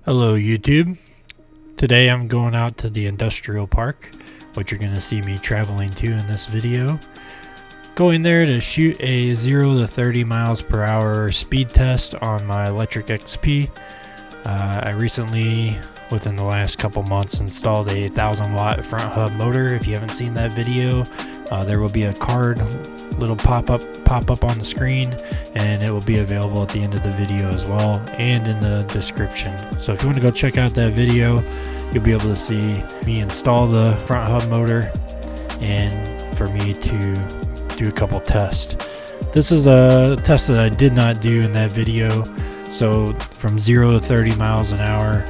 Hello YouTube. Today I'm going out to the industrial park, which you're going to see me traveling to in this video. Going there to shoot a 0 to 30 miles per hour speed test on my Lectric XP. I recently, within the last couple months, installed a 1000 watt front hub motor. If you haven't seen that video, there will be a little pop up on the screen, and it will be available at the end of the video as well, and in the description. So if you want to go check out that video, you'll be able to see me install the front hub motor and for me to do a couple tests. This is a test that I did not do in that video. So from 0 to 30 miles an hour,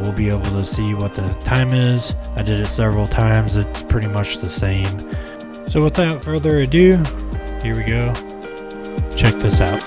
we'll be able to see what the time is. I did it several times. It's pretty much the same. So without further ado, here we go. Check this out.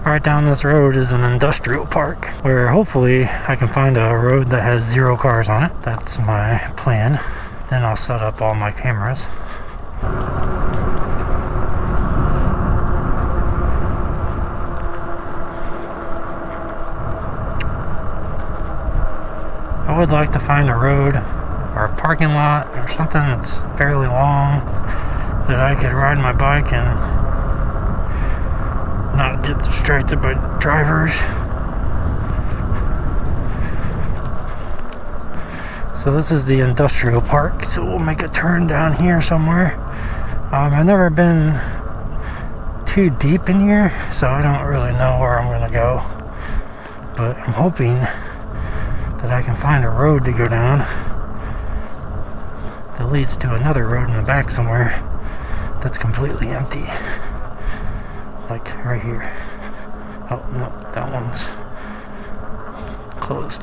Right down this road is an industrial park where hopefully I can find a road that has 0 cars on it. That's my plan. Then I'll set up all my cameras. I would like to find a road or a parking lot or something that's fairly long that I could ride my bike and not get distracted by drivers. So this is the industrial park, so we'll make a turn down here somewhere. I've never been too deep in here, so I don't really know where I'm gonna go, but I'm hoping that I can find a road to go down that leads to another road in the back somewhere that's completely empty. Like right here. Oh, no, that one's closed.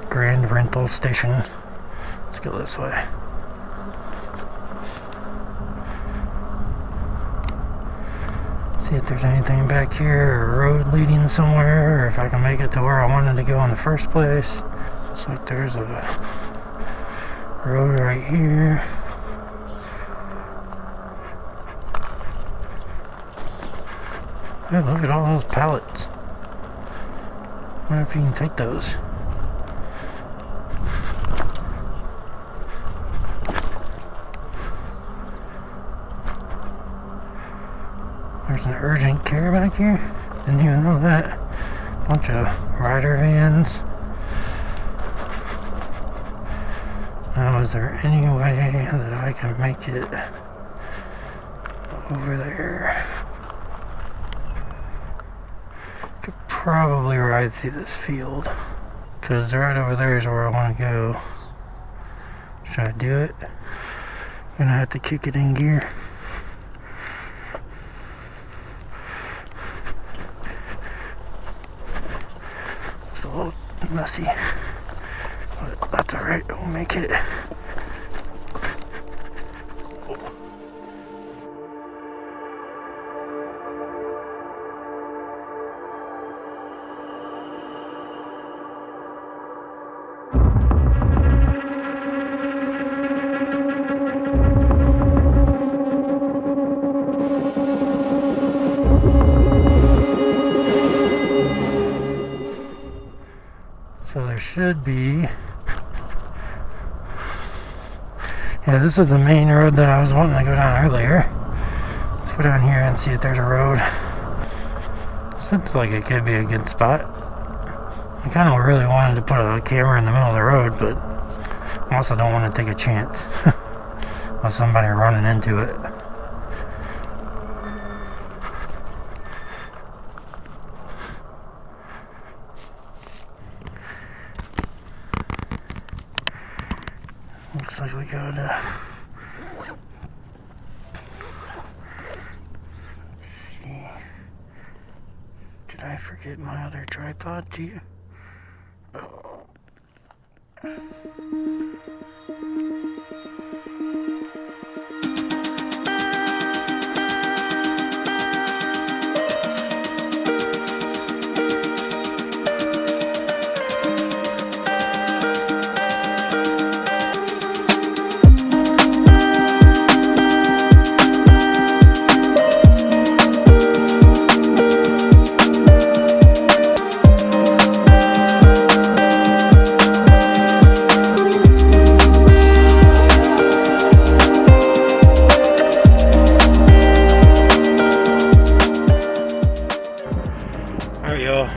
Grand rental station. Let's go this way. See if there's anything back here, or a road leading somewhere, or if I can make it to where I wanted to go in the first place. Looks like there's a road right here. Hey, look at all those pallets. I wonder if you can take those. There's an urgent care back here. Didn't even know that. Bunch of rider vans. Now, is there any way that I can make it over there? Could probably ride through this field, because right over there is where I want to go. Should I do it? I'm gonna have to kick it in gear. It's a little messy, but that's alright, we'll make it. So there should be, yeah, this is the main road that I was wanting to go down earlier. Let's go down here and see if there's a road. This looks like it could be a good spot. I kind of really wanted to put a camera in the middle of the road, but I also don't want to take a chance of somebody running into it. Looks like we gotta see. Did I forget my other tripod too? Alright, y'all.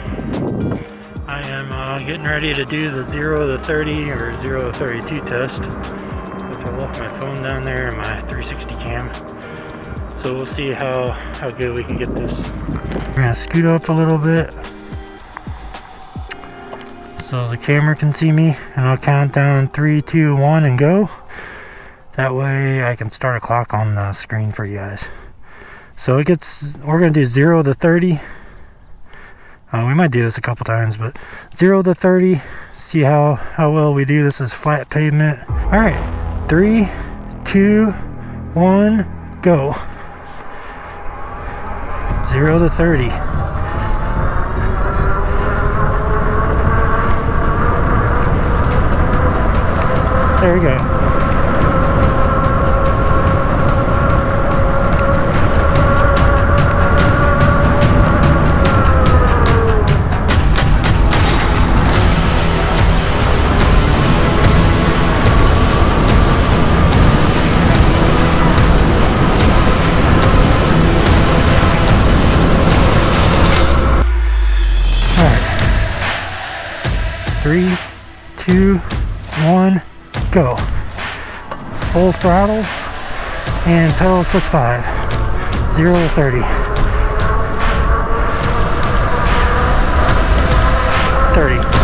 I am getting ready to do the 0 to 30 or 0 to 32 test. I left my phone down there and my 360 cam. So we'll see how good we can get this. We're gonna scoot up a little bit so the camera can see me, and I'll count down 3, 2, 1 and go. That way I can start a clock on the screen for you guys. So we're gonna do 0 to 30. We might do this a couple times, but 0 to 30, see how well we do. This is flat pavement. All right, 3, 2, 1, go. 0 to 30. There we go. Alright. 3, 2, 1, go. Full throttle and pedal assist 5. 0 to 30. 30.